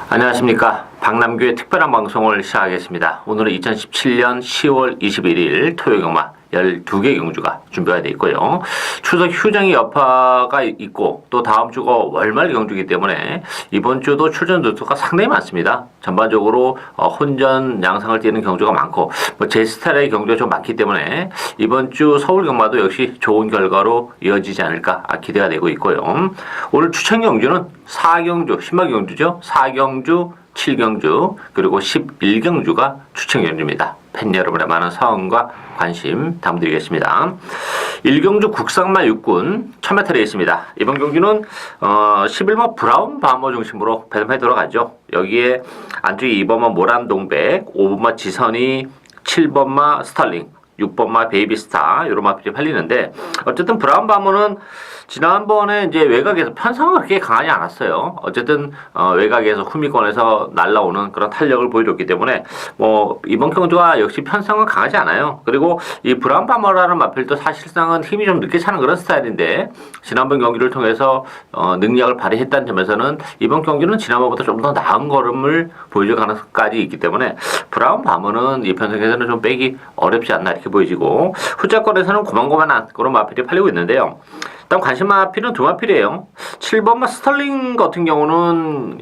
안녕하십니까. 박남규의 특별한 방송을 시작하겠습니다. 오늘은 2017년 10월 21일 토요일 경마 12개 경주가 준비가 되어 있고요. 추석 휴정이 여파가 있고 또 다음 주가 월말 경주이기 때문에 이번 주도 출전 루트가 상당히 많습니다. 전반적으로 혼전 양상을 띠는 경주가 많고 제 스타일의 경주가 좀 많기 때문에 이번 주 서울 경마도 역시 좋은 결과로 이어지지 않을까 기대가 되고 있고요. 오늘 추천 경주는 4경주, 신마 경주죠. 4경주, 7경주 그리고 11경주가 추천 경주입니다. 팬 여러분의 많은 사랑과 관심 담드리겠습니다. 1경주 국상마 육군 1000m에 있습니다. 이번 경주는 11번 브라운 바머 중심으로 배점해 들어가죠. 여기에 안쪽에 2번마 모란동백, 5번마 지선이, 7번마 스탈링, 6번마 베이비스타 이런 마필이 팔리는데 어쨌든 브라운 바머는 지난번에 이제 외곽에서 편성은 그렇게 강하지 않았어요. 어쨌든 외곽에서 후미권에서 날라오는 그런 탄력을 보여줬기 때문에 뭐 이번 경주가 역시 편성은 강하지 않아요. 그리고 이 브라운 바머라는 마필도 사실상은 힘이 좀 늦게 차는 그런 스타일인데 지난번 경기를 통해서 능력을 발휘했다는 점에서는 이번 경기는 지난번보다 좀 더 나은 걸음을 보여줄 가능성까지 있기 때문에 브라운 바머는 이 편성에서는 좀 빼기 어렵지 않나 이렇게 보여지고 후자권에서는 고만고만한 그런 마필이 팔리고 있는데요. 일단 관심 마필은 두 마필이에요. 7번마 스털링 같은 경우는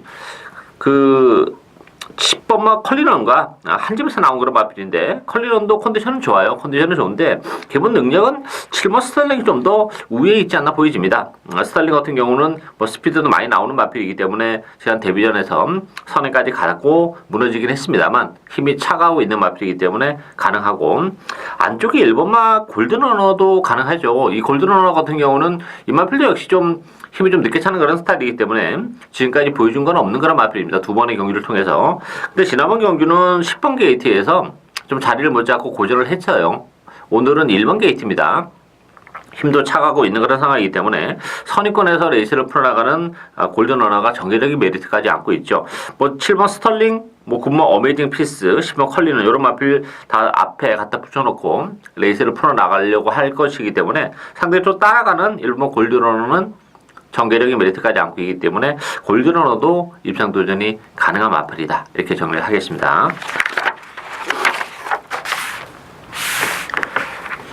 10번마 컬리런과 한 집에서 나온 그런 마필인데 컬리런도 컨디션은 좋아요. 컨디션은 좋은데 기본 능력은 7번 스털링이 좀 더 우위에 있지 않나 보여집니다. 스털링 같은 경우는 뭐 스피드도 많이 나오는 마필이기 때문에 지난 데뷔전에서 선에까지 가고 무너지긴 했습니다만 힘이 차가워 있는 마필이기 때문에 가능하고 안쪽에 1번마 골든러너도 가능하죠. 이 골든러너 같은 경우는 이 마필도 역시 좀 힘이 좀 늦게 차는 그런 스타일이기 때문에 지금까지 보여준 건 없는 그런 마필입니다. 두 번의 경기를 통해서. 근데 지난번 경주는 10번 게이트에서 좀 자리를 못 잡고 고전을 했어요. 오늘은 1번 게이트입니다. 힘도 차가고 있는 그런 상황이기 때문에 선위권에서 레이스를 풀어나가는 골든러너가 전개적인 메리트까지 안고 있죠. 뭐 7번 스털링, 뭐 9번 어메이징 피스, 10번 컬리는 이런 마필 다 앞에 갖다 붙여놓고 레이스를 풀어나가려고 할 것이기 때문에 상대로 좀 따라가는 1번 골든러너는 전개적인 메리트까지 안고 있기 때문에 골든러너도 입상 도전이 가능한 마필이다. 이렇게 정리를 하겠습니다.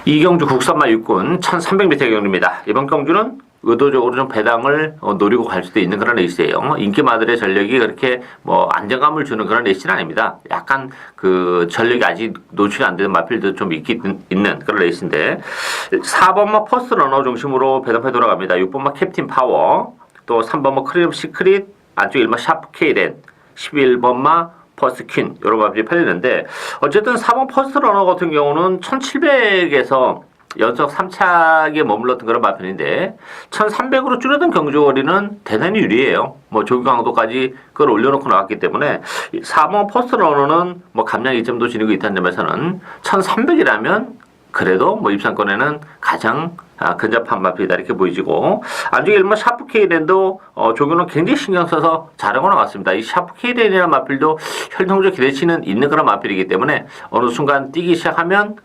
2경주 국산마 육군 1300m 경주입니다. 이번 경주는 의도적으로 좀 배당을 노리고 갈 수도 있는 그런 레이스예요. 인기마들의 전력이 그렇게 뭐 안정감을 주는 그런 레이스는 아닙니다. 약간 그 전력이 아직 노출이 안 되는 마필도 좀 있는 그런 레이스인데 4번마 퍼스트 러너 중심으로 배당해 돌아갑니다. 6번마 캡틴 파워, 또 3번마 크림 시크릿, 안쪽 1번 샤프 케이렌, 11번마 퍼스트 퀸 이런 마필이 팔리는데 어쨌든 4번 퍼스트 러너 같은 경우는 1700에서 연속 3착에 머물렀던 그런 마편인데 1300으로 줄어든 경주거리는 대단히 유리해요. 뭐 조기 강도까지 그걸 올려놓고 나왔기 때문에 4번 퍼스트 러너는 뭐 감량 2점도 지니고 있다는 점에서는 1300이라면 그래도 뭐 입상권에는 가장 근접한 마필이다 이렇게 보이지고 안쪽에 1번 샤프 케이렌도 조교는 굉장히 신경 써서 잘하고 나왔습니다. 이 샤프 케이렌이라는 마필도 혈통적 기대치는 있는 그런 마필이기 때문에 어느 순간 뛰기 시작하면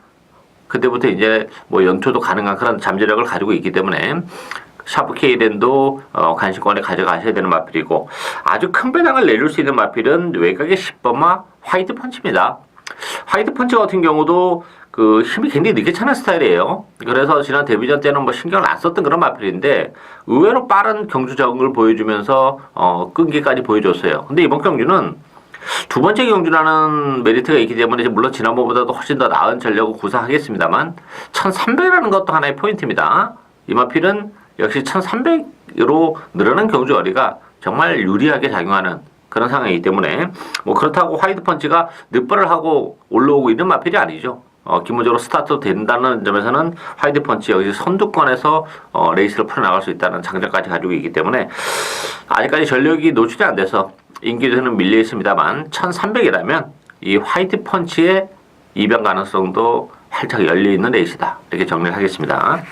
그때부터 이제 뭐 연초도 가능한 그런 잠재력을 가지고 있기 때문에 샤프 케이렌도 관심권에 가져가셔야 되는 마필이고 아주 큰 배당을 내줄 수 있는 마필은 외곽의 10번마 화이트 펀치입니다. 화이트 펀치 같은 경우도 그 힘이 굉장히 늦게 차는 스타일이에요. 그래서 지난 데뷔전 때는 뭐 신경을 안 썼던 그런 마필인데 의외로 빠른 경주적을 보여주면서 끈기까지 보여줬어요. 근데 이번 경주는 두 번째 경주라는 메리트가 있기 때문에 물론 지난번보다도 훨씬 더 나은 전력을 구사하겠습니다만 1300이라는 것도 하나의 포인트입니다. 이 마필은 역시 1300으로 늘어난 경주거리가 정말 유리하게 작용하는 그런 상황이기 때문에 뭐 그렇다고 화이트 펀치가 늦발을 하고 올라오고 있는 마필이 아니죠. 기본적으로 스타트 된다는 점에서는 화이트 펀치 여기 선두권에서 레이스를 풀어나갈 수 있다는 장점까지 가지고 있기 때문에 아직까지 전력이 노출이 안 돼서 인기도는 밀려 있습니다만 1300이라면 이 화이트 펀치의 이변 가능성도 활짝 열려 있는 레이스다. 이렇게 정리를 하겠습니다.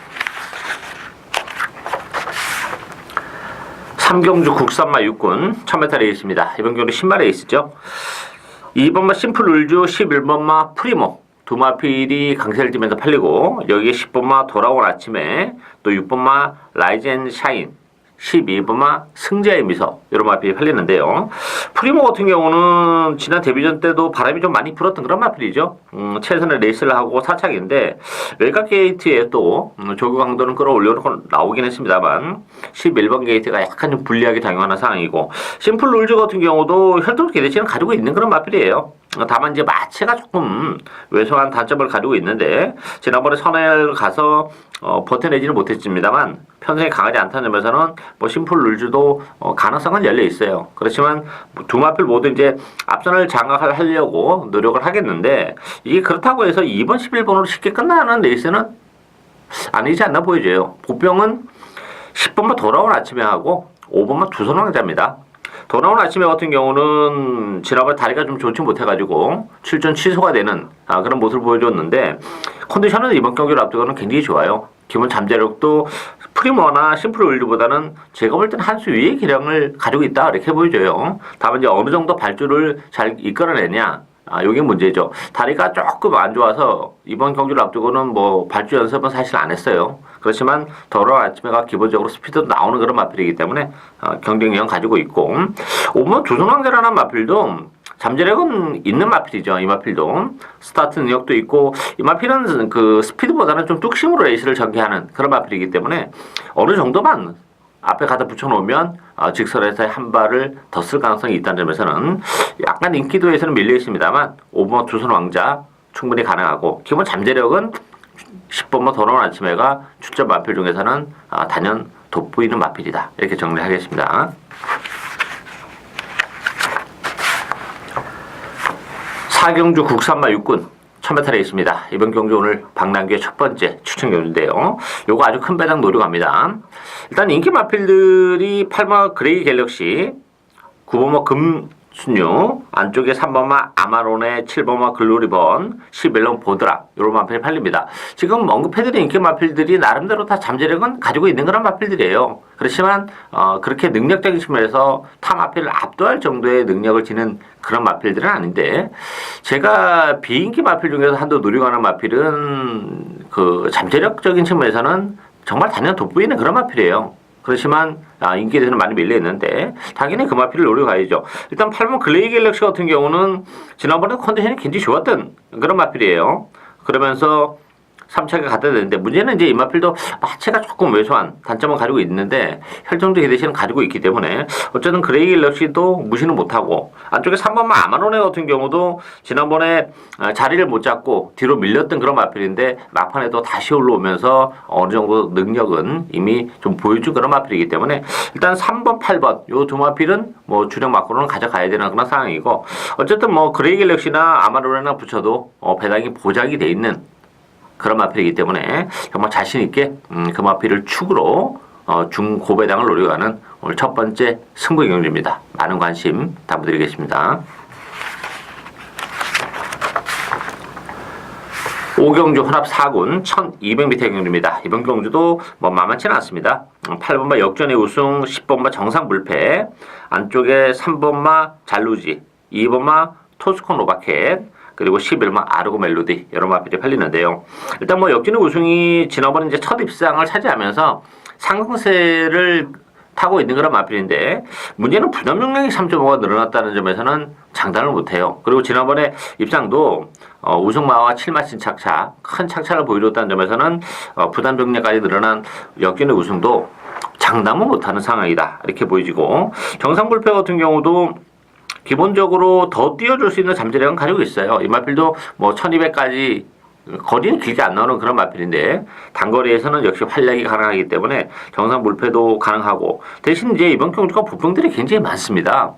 3경주 국산마 육군 1000m 레이스입니다. 이번 경주 신마 레이스죠. 2번마 심플 울주, 11번마 프리모 두 마필이 강세를 띠면서 팔리고 여기에 10번마 돌아온 아침에 또 6번마 라이젠 샤인 12번마 승자의 미소 이런 마필이 팔리는데요. 프리모 같은 경우는 지난 데뷔전 때도 바람이 좀 많이 불었던 그런 마필이죠. 최선의 레이스를 하고 사착인데 외곽 게이트에 또 조교 강도는 끌어올려놓고 나오긴 했습니다만 11번 게이트가 약간 좀 불리하게 작용하는 상황이고 심플 룰즈 같은 경우도 혈통 기대치는 가지고 있는 그런 마필이에요. 다만 이제 마체가 조금 왜소한 단점을 가지고 있는데 지난번에 선회를 가서 버텨내지는 못했습니다만 편성이 강하지 않다는 점에서는 뭐 심플 룰즈도 가능성은 열려 있어요. 그렇지만 두 마필 모두 이제 앞선을 장악하려고 노력을 하겠는데 이게 그렇다고 해서 2번 11번으로 쉽게 끝나는 레이스는 아니지 않나 보여져요. 보병은 10번만 돌아온 아침에 하고 5번만 두선왕자입니다. 돌아온 아침에 같은 경우는 지난번에 다리가 좀 좋지 못해가지고 출전 취소가 되는 그런 모습을 보여줬는데 컨디션은 이번 경기를 앞두고는 굉장히 좋아요. 기본 잠재력도 프리머나 심플 윌드보다는 제가 볼 때는 한 수 위의 기량을 가지고 있다 이렇게 보여줘요. 다만 이제 어느 정도 발주를 잘 이끌어내냐 이게 문제죠. 다리가 조금 안 좋아서 이번 경기를 앞두고는 뭐 발주 연습은 사실 안 했어요. 그렇지만 더러운 아침에가 기본적으로 스피드도 나오는 그런 마필이기 때문에 경쟁력 가지고 있고 5번 조선왕자라는 마필도 잠재력은 있는 마필이죠. 이 마필도 스타트 능력도 있고 이 마필은 그 스피드보다는 좀 뚝심으로 레이스를 전개하는 그런 마필이기 때문에 어느 정도만 앞에 갖다 붙여놓으면 직설에서 한 발을 더 쓸 가능성이 있다는 점에서는 약간 인기도에서는 밀려 있습니다만 5번 조선 왕자 충분히 가능하고 기본 잠재력은 10번만 돌아온 아침에가 출전 마필 중에서는 단연 돋보이는 마필이다 이렇게 정리하겠습니다. 사경주 국산마 육군 1000m 레이스입니다. 이번 경주 오늘 박남규의 첫 번째 추천 경주인데요. 요거 아주 큰 배당 노려갑니다. 일단 인기 마필들이 8번 그레이 갤럭시, 9번마 금순유, 안쪽에 3번마 아마론의 7번마 글로리번, 11번 보드라 요런 마필이 팔립니다. 지금 언급해드린 인기 마필들이 나름대로 다 잠재력은 가지고 있는 그런 마필들이에요. 그렇지만 그렇게 능력적인 측면에서 타 마필을 압도할 정도의 능력을 지닌 그런 마필들은 아닌데 제가 비인기 마필 중에서 한도 노리고 하는 마필은 그 잠재력적인 측면에서는 정말 단연 돋보이는 그런 마필이에요. 그렇지만 인기에 대해서는 많이 밀려있는데 당연히 그 마필을 노려가야죠. 일단 8번 글레이 갤럭시 같은 경우는 지난번에 컨디션이 굉장히 좋았던 그런 마필이에요. 그러면서 3차가 갖다 대는데 문제는 이제 이 마필도 마체가 조금 왜소한 단점을 가지고 있는데 혈정도 기대시는 가지고 있기 때문에 어쨌든 그레이 갤럭시도 무시는 못하고 안쪽에 3번만 아마노네 같은 경우도 지난번에 자리를 못 잡고 뒤로 밀렸던 그런 마필인데 막판에도 다시 올라오면서 어느 정도 능력은 이미 좀 보여준 그런 마필이기 때문에 일단 3번, 8번 요 두 마필은 뭐 주력 마크로는 가져가야 되는 그런 상황이고 어쨌든 뭐 그레이 갤럭시나 아마노네나 붙여도 배당이 보장이 돼 있는 그런 마필이기 때문에 정말 자신있게 그 마필을 축으로 중고배당을 노려가는 오늘 첫 번째 승부 경주입니다. 많은 관심 부탁드리겠습니다. 5경주 혼합 4군 1200m 경주입니다. 이번 경주도 뭐 만만치는 않습니다. 8번마 역전의 우승, 10번마 정상불패, 안쪽에 3번마 잘루지, 2번마 토스코 노바켓, 그리고 11번 아르고 멜로디 여러 마필이 팔리는데요. 일단 뭐 역전의 우승이 지난번에 이제 첫 입상을 차지하면서 상승세를 타고 있는 그런 마필인데 문제는 부담 용량이 3.5가 늘어났다는 점에서는 장담을 못해요. 그리고 지난번에 입상도 우승마와 7마 진착차 큰 착차를 보여줬다는 점에서는 부담 용량까지 늘어난 역전의 우승도 장담을 못하는 상황이다 이렇게 보여지고 정상불패 같은 경우도 기본적으로 더 뛰어줄 수 있는 잠재력은 가지고 있어요. 이 마필도 뭐 1200까지 거리는 길게 안 나오는 그런 마필인데 단거리에서는 역시 활약이 가능하기 때문에 정상 물패도 가능하고 대신 이제 이번 경주가 부평들이 굉장히 많습니다.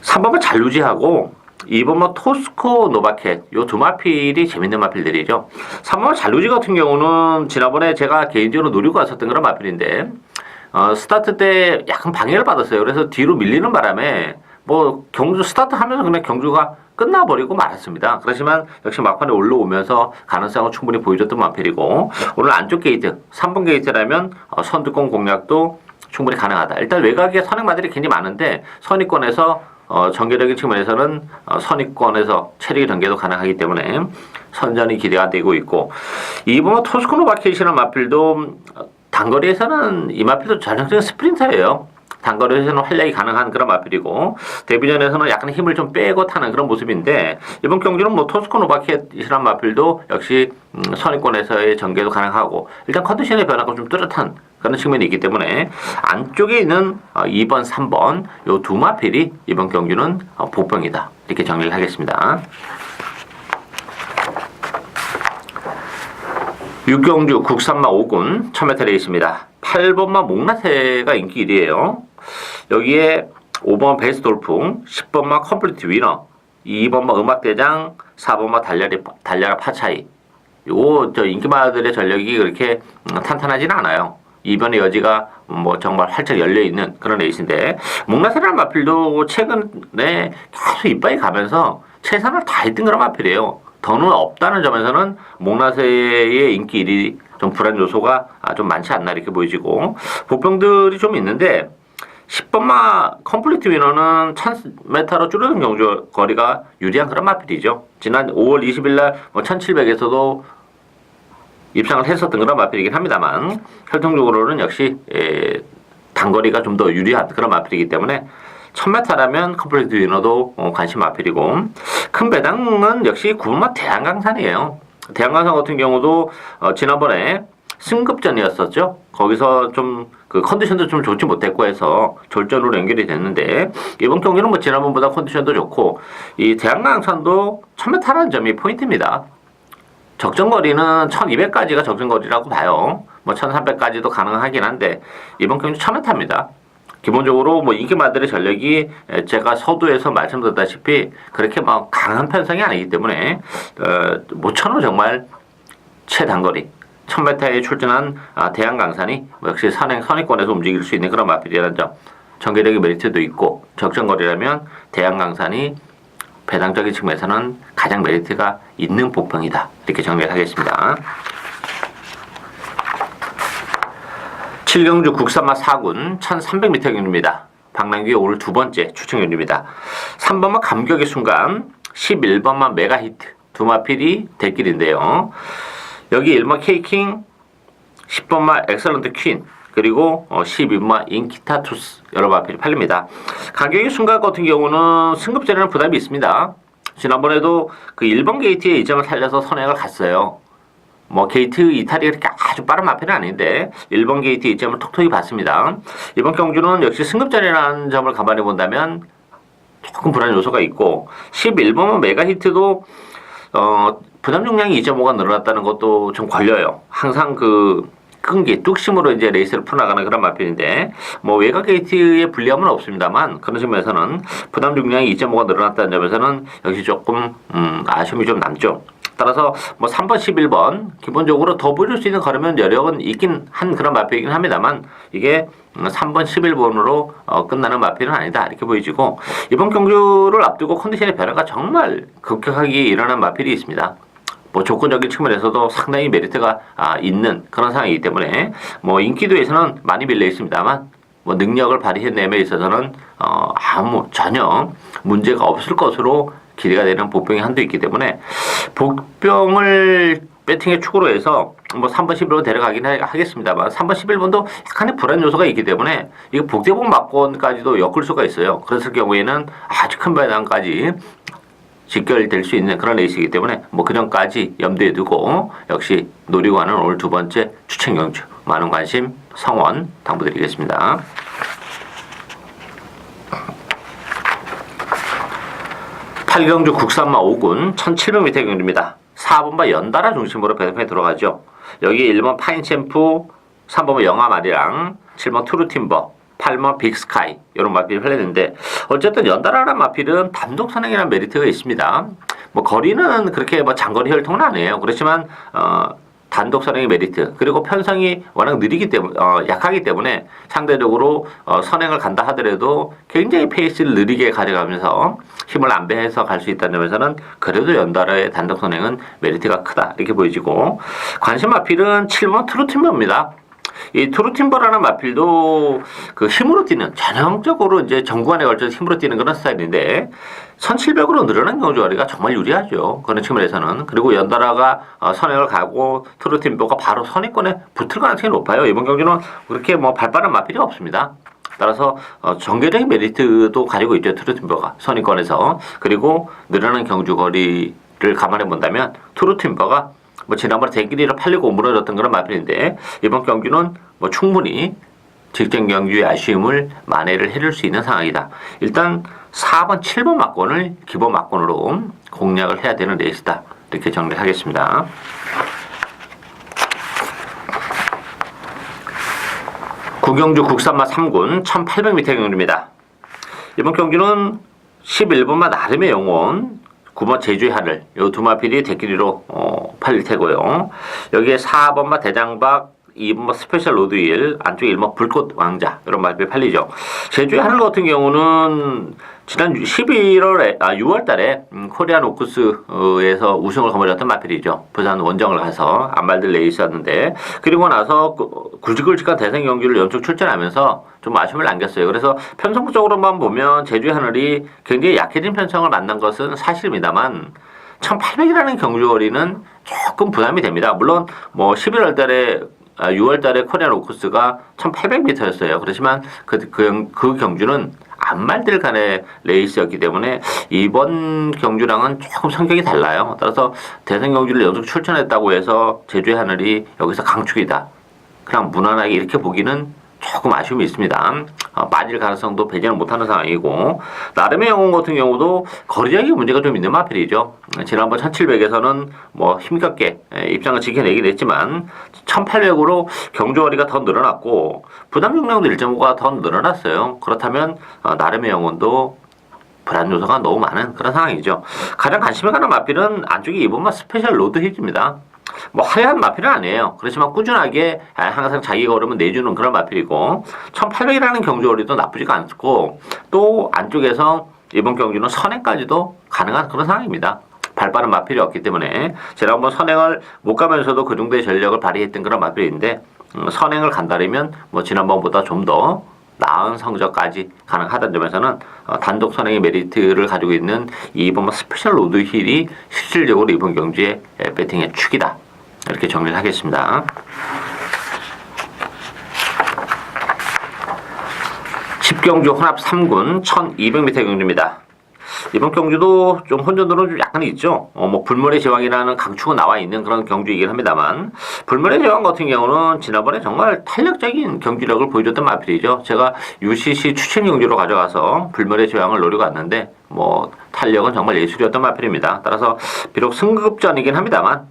3번만 잘루지하고 2번만 토스코 노바켓 요 두 마필이 재밌는 마필들이죠. 3번만 잘루지 같은 경우는 지난번에 제가 개인적으로 노리고 왔었던 그런 마필인데 스타트 때 약간 방해를 받았어요. 그래서 뒤로 밀리는 바람에 뭐 경주 스타트 하면서 그냥 경주가 끝나버리고 말았습니다. 그렇지만 역시 막판에 올라오면서 가능성을 충분히 보여줬던 마필이고 오늘 안쪽 게이트 3번 게이트라면 선두권 공략도 충분히 가능하다. 일단 외곽에 선행마들이 굉장히 많은데 선위권에서 전개적인 측면에서는 선위권에서 체력의 전개도 가능하기 때문에 선전이 기대가 되고 있고 2번 토스코노 바켓이라는 마필도 단거리에서는 이 마필도 전형적인 스프린터예요. 단거리에서는 활약이 가능한 그런 마필이고 데뷔전에서는 약간 힘을 좀 빼고 타는 그런 모습인데 이번 경기는 뭐 토스코 노바켓이란 마필도 역시 선입권에서의 전개도 가능하고 일단 컨디션의 변화가 좀 뚜렷한 그런 측면이 있기 때문에 안쪽에 있는 2번, 3번 요 두 마필이 이번 경기는 복병이다. 이렇게 정리를 하겠습니다. 육경주 국산마 5군 1000m 레이스입니다. 8번마 목라테가 인기 1위에요. 여기에 5번 베이스 돌풍, 10번마 컴플리트 위너, 2번마 음악대장, 4번마 달려라 파차이. 요 인기마들의 전력이 그렇게 탄탄하진 않아요. 이번의 여지가 뭐 정말 활짝 열려있는 그런 레이스인데 목라테라는 마필도 최근에 계속 이빨이 가면서 최선을 다했던 그런 마필이에요. 더는 없다는 점에서는 목라세의 인기 1위 좀 불안 요소가 좀 많지 않나 이렇게 보여지고 보병들이 좀 있는데 10번마 컴플리트 위너는 1000m로 줄어든 경주 거리가 유리한 그런 마필이죠. 지난 5월 20일 날 1700에서도 입상을 했었던 그런 마필이긴 합니다만 혈통적으로는 역시 단거리가 좀 더 유리한 그런 마필이기 때문에 1000m라면 컴플리트 위너도 관심 마필이고 큰 배당은 역시 9번마 대한강산이에요. 대한강산 같은 경우도 지난번에 승급전이었었죠. 거기서 좀 그 컨디션도 좀 좋지 못했고 해서 졸전으로 연결이 됐는데 이번 경기는 뭐 지난번보다 컨디션도 좋고 이 대한강산도 1000m라는 점이 포인트입니다. 적정거리는 1200까지가 적정거리라고 봐요. 뭐 1300까지도 가능하긴 한데 이번 경기 1000m입니다. 기본적으로 뭐 인기마들의 전력이 제가 서두에서 말씀드렸다시피 그렇게 막 강한 편성이 아니기 때문에 모처럼 정말 최단거리 1000m에 출전한 대한강산이 역시 선행권에서 움직일 수 있는 그런 마필이라는 점 전개력의 메리트도 있고 적정거리라면 대한강산이 배당적인 측면에서는 가장 메리트가 있는 복병이다. 이렇게 정리를 하겠습니다. 7경주 국산마 4군 1300m 경주입니다. 박남규의 오늘 두 번째 추천 경주입니다. 3번마 감격의 순간, 11번마 메가히트 두 마필이 대길인데요. 여기 1번마 케이킹, 10번마 엑설런트 퀸, 그리고 12번마 인키타투스 여러 마필이 팔립니다. 감격의 순간 같은 경우는 승급전에는 부담이 있습니다. 지난번에도 그 1번 게이트의 이점을 살려서 선행을 갔어요. 뭐 게이트 이탈이 그렇게 아주 빠른 마필은 아닌데 1번 게이트 이점을 톡톡히 봤습니다. 이번 경주는 역시 승급전이라는 점을 감안해 본다면 조금 불안 요소가 있고 11번 메가히트도 부담 중량이 2.5가 늘어났다는 것도 좀 걸려요. 항상 그 끈기, 뚝심으로 이제 레이스를 풀어나가는 그런 마필인데 뭐 외곽 게이트의 불리함은 없습니다만 그런 측면에서는 부담 중량이 2.5가 늘어났다는 점에서는 역시 조금 아쉬움이 좀 남죠. 따라서 뭐 3번, 11번 기본적으로 더 보여줄 수 있는 걸으면 여력은 있긴 한 그런 마필이긴 합니다만 이게 3번, 11번으로 끝나는 마필은 아니다 이렇게 보여지고 이번 경주를 앞두고 컨디션의 변화가 정말 급격하게 일어난 마필이 있습니다. 뭐 조건적인 측면에서도 상당히 메리트가 있는 그런 상황이기 때문에 뭐 인기도에서는 많이 밀려 있습니다만 뭐 능력을 발휘해냄에 있어서는 전혀 문제가 없을 것으로 기대가 되는 복병이 한도 있기 때문에 복병을 배팅의 축으로 해서 뭐 3번 11번 데려가긴 하겠습니다만 3번 11번도 약간의 불안 요소가 있기 때문에 이거 복대복 막권까지도 엮을 수가 있어요. 그랬을 경우에는 아주 큰 배당까지 직결될 수 있는 그런 레이스이기 때문에 뭐 그 전까지 염두에 두고 역시 노리고 하는 오늘 두 번째 추천 경주 많은 관심 성원 당부드리겠습니다. 8경주 국산마 5군 1700m 경주입니다. 4번마 연달아 중심으로 배당에 들어가죠. 여기 1번 파인챔프, 3번마 영아마리랑 7번 트루팀버, 8번 빅스카이 이런 마필이 활려는데 어쨌든 연달아라는 마필은 단독 선행이라는 메리트가 있습니다. 뭐 거리는 그렇게 뭐 장거리 혈통은 아니에요. 그렇지만 단독 선행의 메리트 그리고 편성이 워낙 느리기 때문에 약하기 때문에 상대적으로 선행을 간다 하더라도 굉장히 페이스를 느리게 가져가면서 힘을 안배해서 갈 수 있다는 점에서는 그래도 연달아의 단독 선행은 메리트가 크다 이렇게 보여지고 관심 마필은 7번 트루팀버입니다. 이 트루팀버라는 마필도 그 힘으로 뛰는 전형적으로 이제 전구간에 걸쳐서 힘으로 뛰는 그런 스타일인데 1700으로 늘어난 경주거리가 정말 유리하죠. 그런 측면에서는. 그리고 연달아가 선행을 가고 트루팀버가 바로 선행권에 붙을 가능성이 높아요. 이번 경주는 그렇게 뭐 발빠른 마필이 없습니다. 따라서 전개적인 메리트도 가지고 있죠. 트루팀버가 선행권에서. 그리고 늘어난 경주거리를 감안해 본다면 트루팀버가 뭐 지난번에 대길이를 팔리고 무너졌던 그런 마필인데 이번 경주는 뭐 충분히 직전 경주의 아쉬움을 만회를 해줄 수 있는 상황이다. 일단 4번, 7번 막권을 기본 막권으로 공략을 해야 되는 레이스다. 이렇게 정리하겠습니다. 구경주 국산마 3군 1800m 경주입니다. 이번 경주는 11번마 나름의 영혼 9번 제주의 하늘 이 두 마필이 대끼리로 팔릴 테고요. 여기에 4번마 대장박 2번마 스페셜 로드윌 안쪽에 1번 불꽃 왕자 이런 마필이 팔리죠. 제주의 하늘 같은 경우는 지난 6월달에 코리안 오쿠스에서 우승을 거머쥐었던 마필이죠. 부산 원정을 가서 안말들 레이스였는데 그리고 나서 굵직굵직한 대선 경기를 연속 출전하면서 좀 아쉬움을 남겼어요. 그래서 편성적으로만 보면 제주의 하늘이 굉장히 약해진 편성을 만난 것은 사실입니다만 1800이라는 경주거리는 조금 부담이 됩니다. 물론 뭐 11월 달에 6월 달에 코리안 오쿠스가 1800m였어요. 그렇지만 그 경주는 안말들 간의 레이스였기 때문에 이번 경주랑은 조금 성격이 달라요. 따라서 대선 경주를 연속 출전했다고 해서 제주의 하늘이 여기서 강축이다. 그냥 무난하게 이렇게 보기는 조금 아쉬움이 있습니다. 빠질 가능성도 배제는 못하는 상황이고 나름의 영혼 같은 경우도 거리적인 문제가 좀 있는 마필이죠. 지난번 1700에서는 뭐 힘겹게 입장을 지켜내긴 했지만 1800으로 경주거리가 더 늘어났고 부담 용량도 1.5가 더 늘어났어요. 그렇다면 나름의 영혼도 불안 요소가 너무 많은 그런 상황이죠. 가장 관심이 가는 마필은 안쪽에 2번마 스페셜 로드 힐입니다. 뭐 화려한 마필은 아니에요. 그렇지만 꾸준하게 항상 자기 걸음을 내주는 그런 마필이고 1800이라는 경주거리도 나쁘지가 않고 또 안쪽에서 이번 경주는 선행까지도 가능한 그런 상황입니다. 발빠른 마필이 없기 때문에 지난번 선행을 못 가면서도 그 정도의 전력을 발휘했던 그런 마필인데 선행을 간다면 뭐 지난번보다 좀 더 나은 성적까지 가능하다는 점에서는 단독 선행의 메리트를 가지고 있는 2번 스페셜 로드 힐이 실질적으로 이번 경주의 배팅의 축이다. 이렇게 정리를 하겠습니다. 10경주 혼합 3군 1200m 경주입니다. 이번 경주도 좀 혼전도는 좀 약간 있죠. 뭐 불멸의 제왕이라는 강추가 나와 있는 그런 경주이긴 합니다만 불멸의 제왕 같은 경우는 지난번에 정말 탄력적인 경주력을 보여줬던 마필이죠. 제가 UCC 추천 경주로 가져가서 불멸의 제왕을 노리고 왔는데 뭐 탄력은 정말 예술이었던 마필입니다. 따라서 비록 승급전이긴 합니다만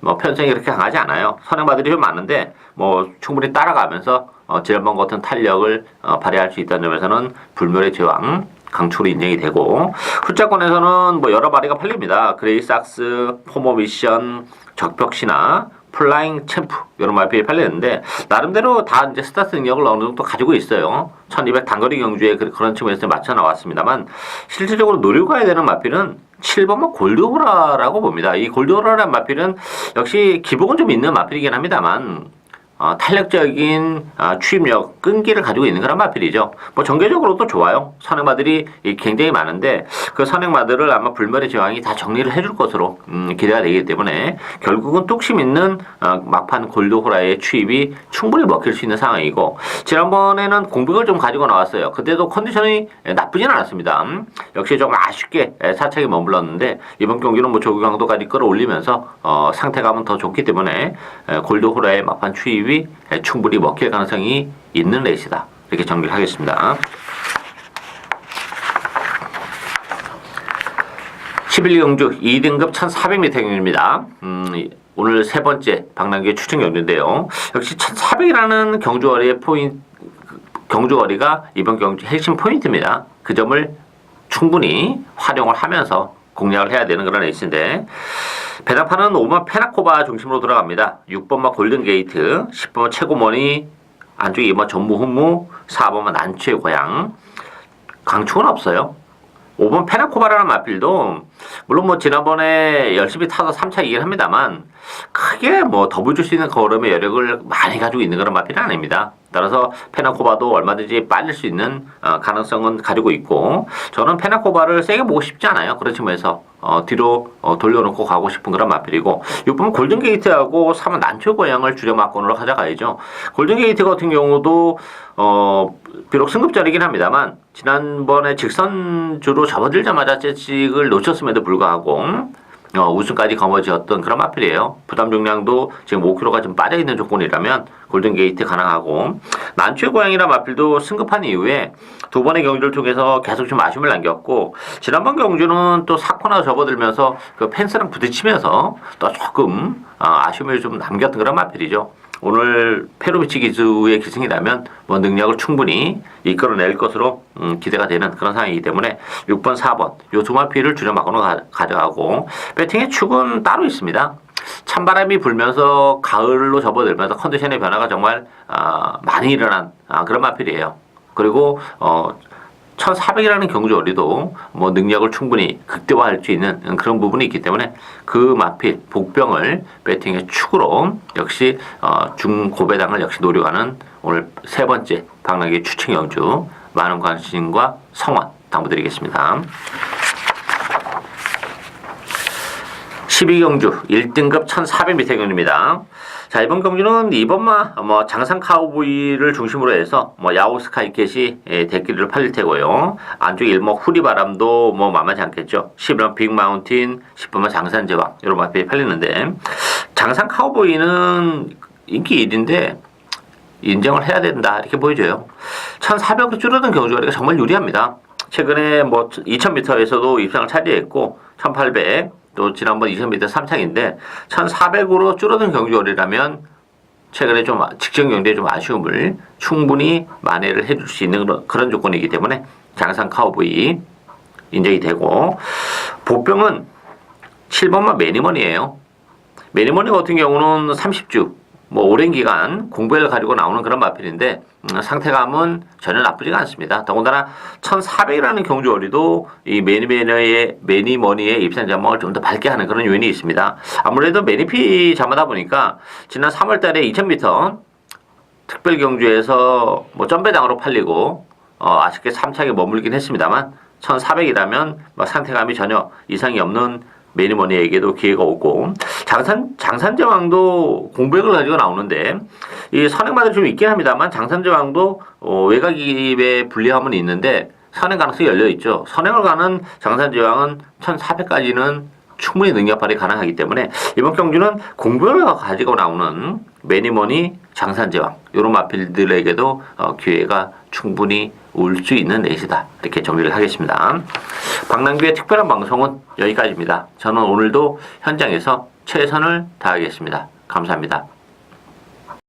뭐 편성이 그렇게 강하지 않아요. 선행마들이 좀 많은데 뭐 충분히 따라가면서 지난번 같은 탄력을 발휘할 수 있다는 점에서는 불멸의 제왕 강추로 인정이 되고 후자권에서는 뭐 여러 마리가 팔립니다. 그레이삭스, 포모미션, 적벽신화, 플라잉 챔프 이런 마필이 팔리는데 나름대로 다 이제 스타트 능력을 어느 정도 가지고 있어요. 1200 단거리 경주에 그런 측면에서 맞춰 나왔습니다만 실질적으로 노리고 가야 되는 마필은 7번만 골드호라라고 봅니다. 이 골드호라라는 마필은 역시 기복은 좀 있는 마필이긴 합니다만 탄력적인 추입력, 끈기를 가지고 있는 그런 마필이죠. 뭐 전개적으로도 좋아요. 선행마들이 굉장히 많은데 그 선행마들을 아마 불멸의 제왕이 다 정리를 해줄 것으로 기대가 되기 때문에 결국은 뚝심 있는 막판 골드호라의 추입이 충분히 먹힐 수 있는 상황이고 지난번에는 공백을 좀 가지고 나왔어요. 그때도 컨디션이 나쁘진 않았습니다. 역시 좀 아쉽게 사착에 머물렀는데 이번 경기는 뭐 조기 강도까지 끌어올리면서 상태감은 더 좋기 때문에 골드호라의 막판 추입 충분히 먹힐 가능성이 있는 레이스다. 이렇게 정리를 하겠습니다. 11경주 2등급 1400m 경주입니다. 오늘 세 번째 박람회 추천 경주인데요. 역시 1400이라는 경주거리가 이번 경주 핵심 포인트입니다. 그 점을 충분히 활용을 하면서 공략을 해야 되는 그런 레이스인데 배당판은 5번 페나코바 중심으로 돌아갑니다. 6번만 골든게이트, 10번만 최고머니, 안쪽에 2번 전무훈무, 4번만 난추의 고향. 강축은 없어요. 5번 페나코바라는 마필도 물론 뭐 지난번에 열심히 타서 3차 이기를 합니다만 크게 뭐 더블 줄 수 있는 걸음의 여력을 많이 가지고 있는 그런 마필은 아닙니다. 따라서 페나코바도 얼마든지 빨릴 수 있는 가능성은 가지고 있고, 저는 페나코바를 세게 보고 싶지 않아요. 그런 측면에서 뒤로 돌려놓고 가고 싶은 그런 마필이고, 6번 골든게이트하고 3번 난초 고향을 줄여막건으로 가져가야죠. 골든게이트 같은 경우도 비록 승급자리긴 합니다만 지난번에 직선주로 접어들자마자 재직을 놓쳤음에도 불구하고 우승까지 거머쥐었던 그런 마필이에요. 부담 중량도 지금 5kg가 좀 빠져있는 조건이라면 골든게이트 가능하고, 난초의 고향이라 마필도 승급한 이후에 두 번의 경주를 통해서 계속 좀 아쉬움을 남겼고, 지난번 경주는 또 4코너 접어들면서 그 펜스랑 부딪히면서 또 조금 아쉬움을 좀 남겼던 그런 마필이죠. 오늘 페로비치 기수의 기승이라면 뭐 능력을 충분히 이끌어낼 것으로 기대가 되는 그런 상황이기 때문에 6번, 4번 요 두 마필을 줄여막으로 가져가고, 배팅의 축은 따로 있습니다. 찬바람이 불면서 가을로 접어들면서 컨디션의 변화가 정말 많이 일어난 그런 마필이에요. 그리고 1400이라는 경주거리도 뭐 능력을 충분히 극대화할 수 있는 그런 부분이 있기 때문에 그 마필 복병을 배팅의 축으로 역시 중고배당을 역시 노려가는 오늘 세 번째 박나기 추천 경주, 많은 관심과 성원 당부드리겠습니다. 12경주 1등급 1400m 경주입니다. 자, 이번 경주는 이번마 장산 카우보이를 중심으로 해서 야오 스카이캣이 대끼리를 팔릴 테고요. 안쪽 일목 후리바람도 만만치 않겠죠. 11번 빅마운틴, 10번만 장산 제왕 이런 마필이 팔리는데, 장산 카우보이는 인기 1인데 인정을 해야 된다 이렇게 보여져요. 1400으로 줄어든 경주거리가 정말 유리합니다. 최근에 2000m에서도 입상을 차지했고 1800 또 지난번 2000m 3창인데 1400으로 줄어든 경주거리라면 최근에 좀 직전 경주에 좀 아쉬움을 충분히 만회를 해줄 수 있는 그런 조건이기 때문에 장산 카우보이 인정이 되고, 보병은 7번만 매니먼이에요. 매니먼이 같은 경우는 30주 오랜 기간 공부를 가지고 나오는 그런 마필인데 상태감은 전혀 나쁘지가 않습니다. 더군다나 1400이라는 경주거리도 이 매니머니의 입산 전망을 좀 더 밝게 하는 그런 요인이 있습니다. 아무래도 매니피 잠하다 보니까 지난 3월달에 2000m 특별 경주에서 점배당으로 팔리고 아쉽게 3차에 머물긴 했습니다만 1400이라면 상태감이 전혀 이상이 없는 매니머니에게도 기회가 오고, 장산제왕도 공백을 가지고 나오는데 이 선행마다 좀 있긴 합니다만 장산제왕도 외곽입에 불리함은 있는데 선행 가능성이 열려 있죠. 선행을 가는 장산제왕은 1400까지는 충분히 능력 발휘 가능하기 때문에 이번 경주는 공백을 가지고 나오는 매니머니, 장산제왕 이런 마필들에게도 기회가 충분히 올 수 있는 레이스다 이렇게 정리를 하겠습니다. 박남규의 특별한 방송은 여기까지입니다. 저는 오늘도 현장에서 최선을 다하겠습니다. 감사합니다.